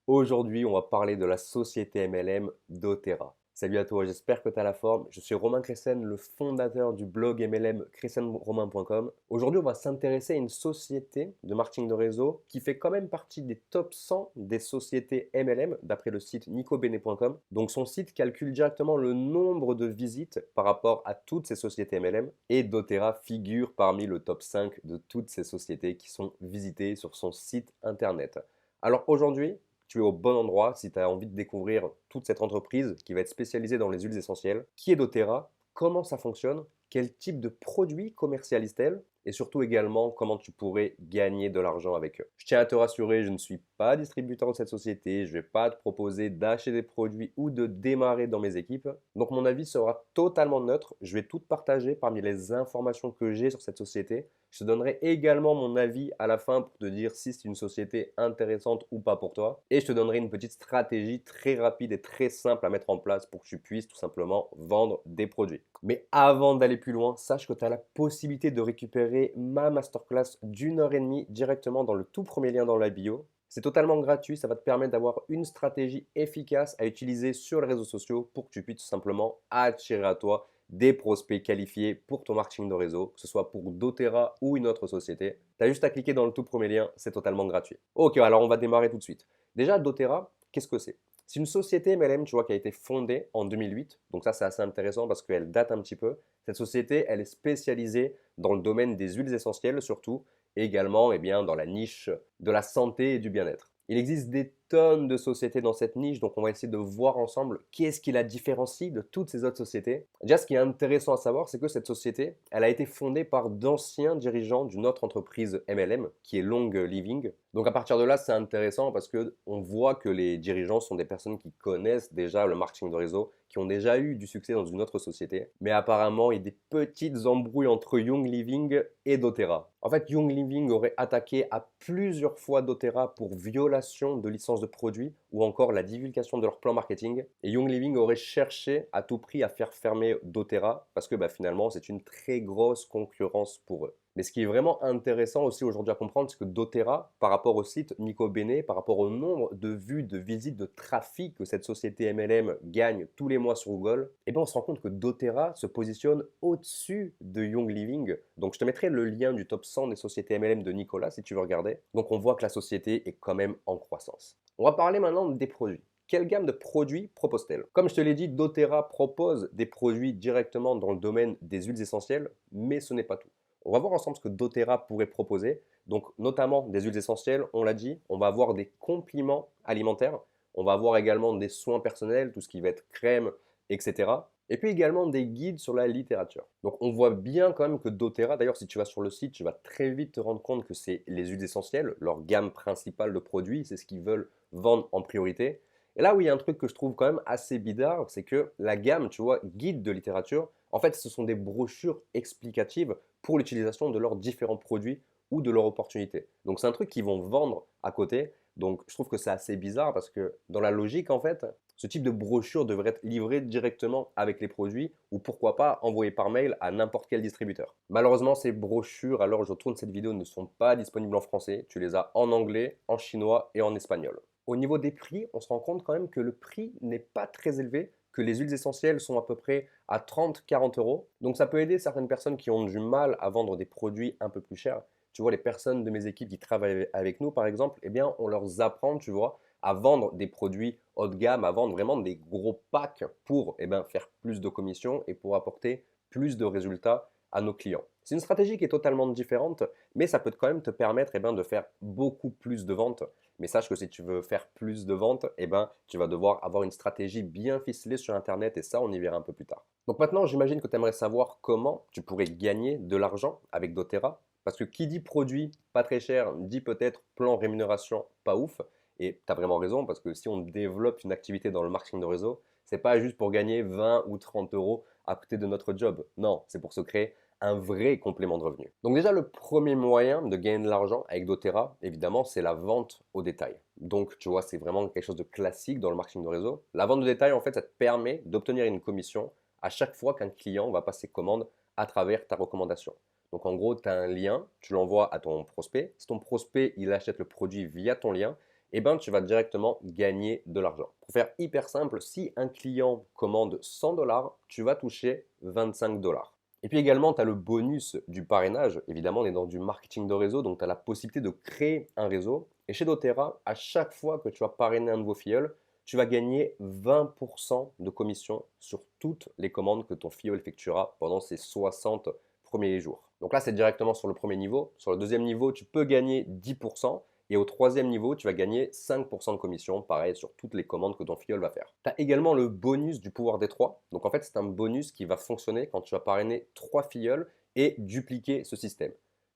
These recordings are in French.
Aujourd'hui, on va parler de la société MLM doTERRA. Salut à toi, j'espère que tu as la forme. Je suis Romain Cressen, le fondateur du blog MLM cressenromain.com. Aujourd'hui, on va s'intéresser à une société de marketing de réseau qui fait quand même partie des top 100 des sociétés MLM d'après le site nicobene.com. Donc son site calcule directement le nombre de visites par rapport à toutes ces sociétés MLM et doTERRA figure parmi le top 5 de toutes ces sociétés qui sont visitées sur son site internet. Alors aujourd'hui, tu es au bon endroit si tu as envie de découvrir toute cette entreprise qui va être spécialisée dans les huiles essentielles. Qui est doTERRA? Comment ça fonctionne? Quel type de produits commercialise-t-elle? Et surtout également, comment tu pourrais gagner de l'argent avec eux. Je tiens à te rassurer, je ne suis pas distributeur de cette société, je ne vais pas te proposer d'acheter des produits ou de démarrer dans mes équipes. Donc mon avis sera totalement neutre, je vais tout partager parmi les informations que j'ai sur cette société. Je te donnerai également mon avis à la fin pour te dire si c'est une société intéressante ou pas pour toi. Et je te donnerai une petite stratégie très rapide et très simple à mettre en place pour que tu puisses tout simplement vendre des produits. Mais avant d'aller plus loin, sache que tu as la possibilité de récupérer ma masterclass d'1 heure et demie directement dans le tout premier lien dans la bio. C'est totalement gratuit, ça va te permettre d'avoir une stratégie efficace à utiliser sur les réseaux sociaux pour que tu puisses tout simplement attirer à toi des prospects qualifiés pour ton marketing de réseau, que ce soit pour doTERRA ou une autre société. Tu as juste à cliquer dans le tout premier lien, c'est totalement gratuit. Ok, alors on va démarrer tout de suite. Déjà, doTERRA, qu'est-ce que c'est? C'est une société MLM, tu vois, qui a été fondée en 2008. Donc ça, c'est assez intéressant parce qu'elle date un petit peu. Cette société, elle est spécialisée dans le domaine des huiles essentielles surtout, et également dans la niche de la santé et du bien-être. Il existe des tonnes de sociétés dans cette niche, donc on va essayer de voir ensemble qu'est-ce qui la différencie de toutes ces autres sociétés. Déjà, ce qui est intéressant à savoir, c'est que cette société, elle a été fondée par d'anciens dirigeants d'une autre entreprise MLM, qui est Long Living. Donc à partir de là, c'est intéressant parce que on voit que les dirigeants sont des personnes qui connaissent déjà le marketing de réseau, qui ont déjà eu du succès dans une autre société. Mais apparemment, il y a des petites embrouilles entre Young Living et doTERRA. En fait, Young Living aurait attaqué à plusieurs fois doTERRA pour violation de licence de produits ou encore la divulgation de leur plan marketing. Et Young Living aurait cherché à tout prix à faire fermer doTERRA parce que finalement, c'est une très grosse concurrence pour eux. Mais ce qui est vraiment intéressant aussi aujourd'hui à comprendre, c'est que doTERRA, par rapport au site Nicobene, par rapport au nombre de vues, de visites, de trafic que cette société MLM gagne tous les mois sur Google, on se rend compte que doTERRA se positionne au-dessus de Young Living. Donc je te mettrai le lien du top 100 des sociétés MLM de Nicolas si tu veux regarder. Donc on voit que la société est quand même en croissance. On va parler maintenant des produits. Quelle gamme de produits propose-t-elle? Comme je te l'ai dit, doTERRA propose des produits directement dans le domaine des huiles essentielles, mais ce n'est pas tout. On va voir ensemble ce que doTERRA pourrait proposer. Donc, notamment des huiles essentielles, on l'a dit, on va avoir des compléments alimentaires, on va avoir également des soins personnels, tout ce qui va être crème, etc. Et puis également des guides sur la littérature. Donc, on voit bien quand même que doTERRA, d'ailleurs, si tu vas sur le site, tu vas très vite te rendre compte que c'est les huiles essentielles, leur gamme principale de produits, c'est ce qu'ils veulent vendre en priorité. Et là où il y a un truc que je trouve quand même assez bizarre, c'est que la gamme, tu vois, guide de littérature, en fait, ce sont des brochures explicatives pour l'utilisation de leurs différents produits ou de leurs opportunités. Donc c'est un truc qu'ils vont vendre à côté. Donc je trouve que c'est assez bizarre parce que dans la logique, en fait, ce type de brochure devrait être livré directement avec les produits ou pourquoi pas envoyé par mail à n'importe quel distributeur. Malheureusement, ces brochures, alors je tourne cette vidéo, ne sont pas disponibles en français. Tu les as en anglais, en chinois et en espagnol. Au niveau des prix, on se rend compte quand même que le prix n'est pas très élevé, que les huiles essentielles sont à peu près à 30-40 euros. Donc ça peut aider certaines personnes qui ont du mal à vendre des produits un peu plus chers. Tu vois, les personnes de mes équipes qui travaillent avec nous, par exemple, on leur apprend, tu vois, à vendre des produits haut de gamme, à vendre vraiment des gros packs pour faire plus de commissions et pour apporter plus de résultats à nos clients. C'est une stratégie qui est totalement différente, mais ça peut quand même te permettre de faire beaucoup plus de ventes. Mais sache que si tu veux faire plus de ventes, tu vas devoir avoir une stratégie bien ficelée sur Internet et ça, on y verra un peu plus tard. Donc maintenant, j'imagine que tu aimerais savoir comment tu pourrais gagner de l'argent avec doTERRA. Parce que qui dit produit pas très cher, dit peut-être plan rémunération pas ouf. Et tu as vraiment raison, parce que si on développe une activité dans le marketing de réseau, c'est pas juste pour gagner 20 ou 30 euros à côté de notre job. Non, c'est pour se créer un vrai complément de revenu. Donc déjà, le premier moyen de gagner de l'argent avec doTERRA, évidemment, c'est la vente au détail. Donc, tu vois, c'est vraiment quelque chose de classique dans le marketing de réseau. La vente au détail, en fait, ça te permet d'obtenir une commission à chaque fois qu'un client va passer commande à travers ta recommandation. Donc, en gros, tu as un lien, tu l'envoies à ton prospect. Si ton prospect, il achète le produit via ton lien, eh ben, tu vas directement gagner de l'argent. Pour faire hyper simple, si un client commande 100 dollars, tu vas toucher 25 dollars. Et puis également, tu as le bonus du parrainage. Évidemment, on est dans du marketing de réseau, donc tu as la possibilité de créer un réseau. Et chez doTERRA, à chaque fois que tu vas parrainer un nouveau filleul, tu vas gagner 20% de commission sur toutes les commandes que ton filleul effectuera pendant ces 60 premiers jours. Donc là, c'est directement sur le premier niveau. Sur le deuxième niveau, tu peux gagner 10%. Et au troisième niveau, tu vas gagner 5% de commission, pareil, sur toutes les commandes que ton filleul va faire. Tu as également le bonus du pouvoir des 3. Donc en fait, c'est un bonus qui va fonctionner quand tu vas parrainer 3 filleuls et dupliquer ce système.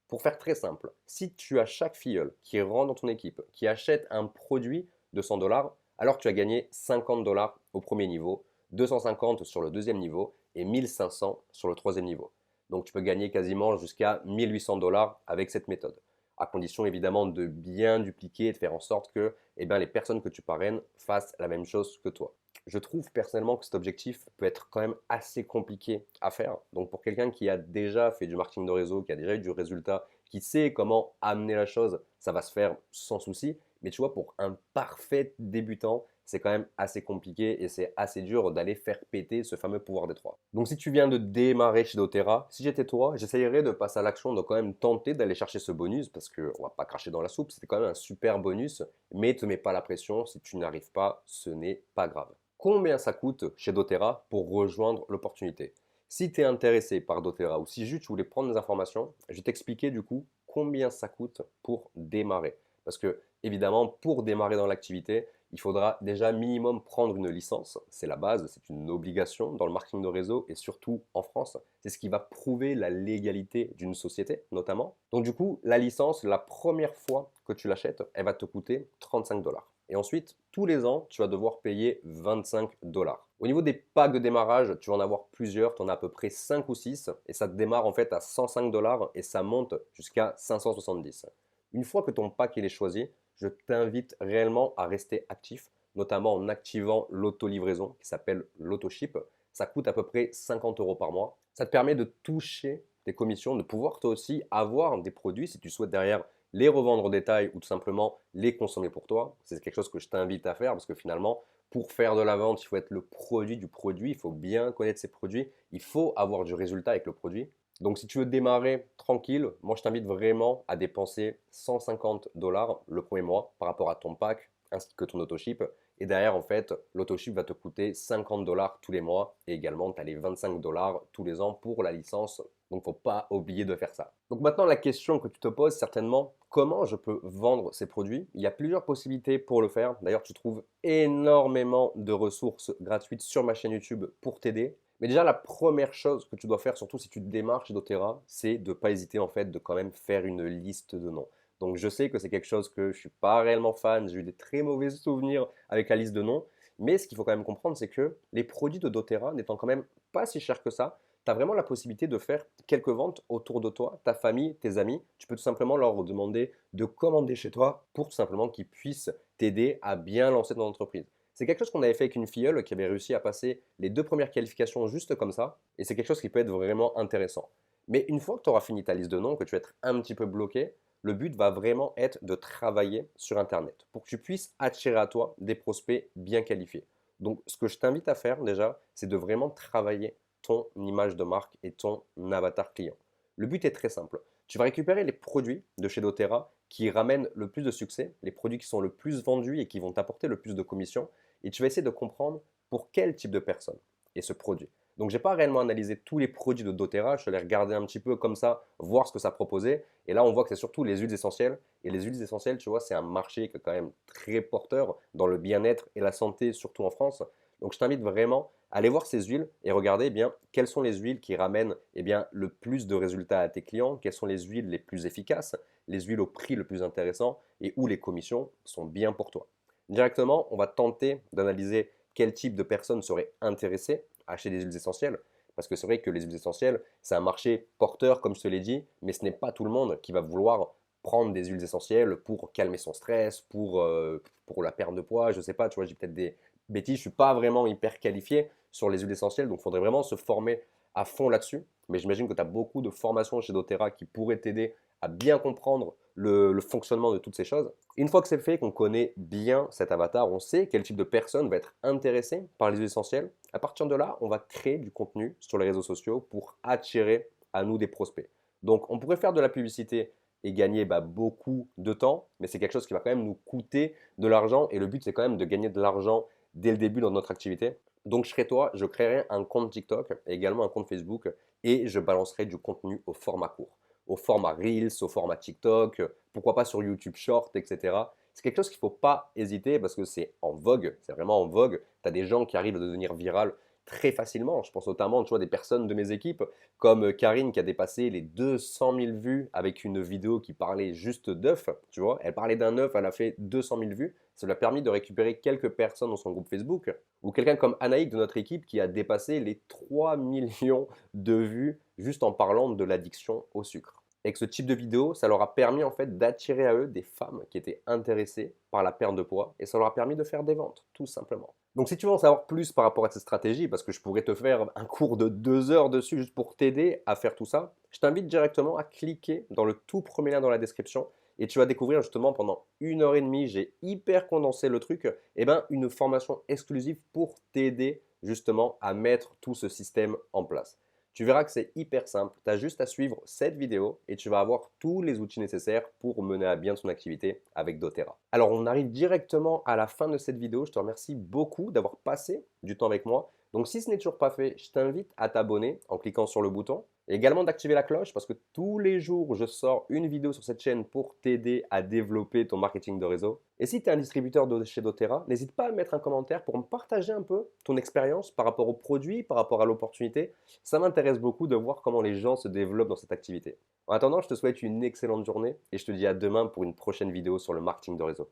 Pour faire très simple, si tu as chaque filleul qui rentre dans ton équipe, qui achète un produit de 100 dollars, alors tu as gagné 50 dollars au premier niveau, 250 sur le deuxième niveau et 1500 sur le troisième niveau. Donc tu peux gagner quasiment jusqu'à 1800 dollars avec cette méthode, à condition évidemment de bien dupliquer et de faire en sorte que les personnes que tu parraines fassent la même chose que toi. Je trouve personnellement que cet objectif peut être quand même assez compliqué à faire. Donc pour quelqu'un qui a déjà fait du marketing de réseau, qui a déjà eu du résultat, qui sait comment amener la chose, ça va se faire sans souci. Mais tu vois, pour un parfait débutant, c'est quand même assez compliqué et c'est assez dur d'aller faire péter ce fameux pouvoir des 3. Donc si tu viens de démarrer chez doTERRA, si j'étais toi, j'essayerais de passer à l'action, de quand même tenter d'aller chercher ce bonus parce qu'on va pas cracher dans la soupe, c'est quand même un super bonus, mais ne te mets pas la pression, si tu n'arrives pas, ce n'est pas grave. Combien ça coûte chez doTERRA pour rejoindre l'opportunité? Si tu es intéressé par doTERRA ou si juste tu voulais prendre des informations, je vais t'expliquer du coup combien ça coûte pour démarrer. Parce que évidemment, pour démarrer dans l'activité, il faudra déjà minimum prendre une licence. C'est la base, c'est une obligation dans le marketing de réseau et surtout en France. C'est ce qui va prouver la légalité d'une société notamment. Donc du coup, la licence, la première fois que tu l'achètes, elle va te coûter 35 dollars. Et ensuite, tous les ans, tu vas devoir payer 25 dollars. Au niveau des packs de démarrage, tu vas en avoir plusieurs, tu en as à peu près 5 ou 6 et ça te démarre en fait à 105 dollars et ça monte jusqu'à 570. Une fois que ton pack il est choisi, je t'invite réellement à rester actif, notamment en activant l'auto-livraison qui s'appelle l'auto-ship. Ça coûte à peu près 50 euros par mois. Ça te permet de toucher tes commissions, de pouvoir toi aussi avoir des produits si tu souhaites derrière les revendre au détail ou tout simplement les consommer pour toi. C'est quelque chose que je t'invite à faire parce que finalement, pour faire de la vente, il faut être le produit du produit, il faut bien connaître ses produits, il faut avoir du résultat avec le produit. Donc si tu veux démarrer tranquille, moi je t'invite vraiment à dépenser 150 dollars le premier mois par rapport à ton pack ainsi que ton autoship. Et derrière, en fait, l'autoship va te coûter 50 dollars tous les mois et également tu as les 25 dollars tous les ans pour la licence. Donc faut pas oublier de faire ça. Donc maintenant, la question que tu te poses certainement, comment je peux vendre ces produits? Il y a plusieurs possibilités pour le faire. D'ailleurs, tu trouves énormément de ressources gratuites sur ma chaîne YouTube pour t'aider. Mais déjà, la première chose que tu dois faire, surtout si tu démarres chez doTERRA, c'est de ne pas hésiter en fait de quand même faire une liste de noms. Donc je sais que c'est quelque chose que je ne suis pas réellement fan, j'ai eu des très mauvais souvenirs avec la liste de noms, mais ce qu'il faut quand même comprendre, c'est que les produits de doTERRA n'étant quand même pas si chers que ça, tu as vraiment la possibilité de faire quelques ventes autour de toi, ta famille, tes amis. Tu peux tout simplement leur demander de commander chez toi pour tout simplement qu'ils puissent t'aider à bien lancer ton entreprise. C'est quelque chose qu'on avait fait avec une filleule qui avait réussi à passer les 2 premières qualifications juste comme ça, et c'est quelque chose qui peut être vraiment intéressant. Mais une fois que tu auras fini ta liste de noms, que tu vas être un petit peu bloqué, le but va vraiment être de travailler sur Internet pour que tu puisses attirer à toi des prospects bien qualifiés. Donc, ce que je t'invite à faire déjà, c'est de vraiment travailler ton image de marque et ton avatar client. Le but est très simple. Tu vas récupérer les produits de chez doTERRA qui ramènent le plus de succès, les produits qui sont le plus vendus et qui vont t'apporter le plus de commissions, et tu vas essayer de comprendre pour quel type de personne est ce produit. Donc, je n'ai pas réellement analysé tous les produits de doTERRA, je suis allé regarder un petit peu comme ça, voir ce que ça proposait. Et là, on voit que c'est surtout les huiles essentielles. Et les huiles essentielles, tu vois, c'est un marché qui est quand même très porteur dans le bien-être et la santé, surtout en France. Donc, je t'invite vraiment à aller voir ces huiles et regarder quelles sont les huiles qui ramènent le plus de résultats à tes clients, quelles sont les huiles les plus efficaces, les huiles au prix le plus intéressant et où les commissions sont bien pour toi. Directement, on va tenter d'analyser quel type de personnes seraient intéressées à acheter des huiles essentielles. Parce que c'est vrai que les huiles essentielles, c'est un marché porteur, comme je te l'ai dit, mais ce n'est pas tout le monde qui va vouloir prendre des huiles essentielles pour calmer son stress, pour la perte de poids, je ne sais pas, tu vois, j'ai peut-être des bêtises, je ne suis pas vraiment hyper qualifié sur les huiles essentielles, donc il faudrait vraiment se former à fond là-dessus. Mais j'imagine que tu as beaucoup de formations chez doTERRA qui pourraient t'aider à bien comprendre le fonctionnement de toutes ces choses. Une fois que c'est fait, qu'on connaît bien cet avatar, on sait quel type de personne va être intéressée par les essentiels. À partir de là, on va créer du contenu sur les réseaux sociaux pour attirer à nous des prospects. Donc, on pourrait faire de la publicité et gagner beaucoup de temps, mais c'est quelque chose qui va quand même nous coûter de l'argent. Et le but, c'est quand même de gagner de l'argent dès le début dans notre activité. Donc, je serais toi, je créerai un compte TikTok et également un compte Facebook et je balancerai du contenu au format court, au format Reels, au format TikTok, pourquoi pas sur YouTube Short, etc. C'est quelque chose qu'il ne faut pas hésiter parce que c'est en vogue, c'est vraiment en vogue. Tu as des gens qui arrivent à devenir viral très facilement. Je pense notamment, tu vois, des personnes de mes équipes comme Karine qui a dépassé les 200 000 vues avec une vidéo qui parlait juste d'œufs, tu vois. Elle parlait d'un œuf, elle a fait 200 000 vues. Ça lui a permis de récupérer quelques personnes dans son groupe Facebook. Ou quelqu'un comme Anaïk de notre équipe qui a dépassé les 3 millions de vues juste en parlant de l'addiction au sucre. Et que ce type de vidéo, ça leur a permis en fait d'attirer à eux des femmes qui étaient intéressées par la perte de poids et ça leur a permis de faire des ventes, tout simplement. Donc si tu veux en savoir plus par rapport à cette stratégie, parce que je pourrais te faire un cours de 2 heures dessus juste pour t'aider à faire tout ça, je t'invite directement à cliquer dans le tout premier lien dans la description et tu vas découvrir justement pendant 1 heure et demie, j'ai hyper condensé le truc, une formation exclusive pour t'aider justement à mettre tout ce système en place. Tu verras que c'est hyper simple. Tu as juste à suivre cette vidéo et tu vas avoir tous les outils nécessaires pour mener à bien ton activité avec doTERRA. Alors, on arrive directement à la fin de cette vidéo. Je te remercie beaucoup d'avoir passé du temps avec moi. Donc, si ce n'est toujours pas fait, je t'invite à t'abonner en cliquant sur le bouton et également d'activer la cloche parce que tous les jours, je sors une vidéo sur cette chaîne pour t'aider à développer ton marketing de réseau. Et si tu es un distributeur de chez doTERRA, n'hésite pas à mettre un commentaire pour me partager un peu ton expérience par rapport au produit, par rapport à l'opportunité. Ça m'intéresse beaucoup de voir comment les gens se développent dans cette activité. En attendant, je te souhaite une excellente journée et je te dis à demain pour une prochaine vidéo sur le marketing de réseau.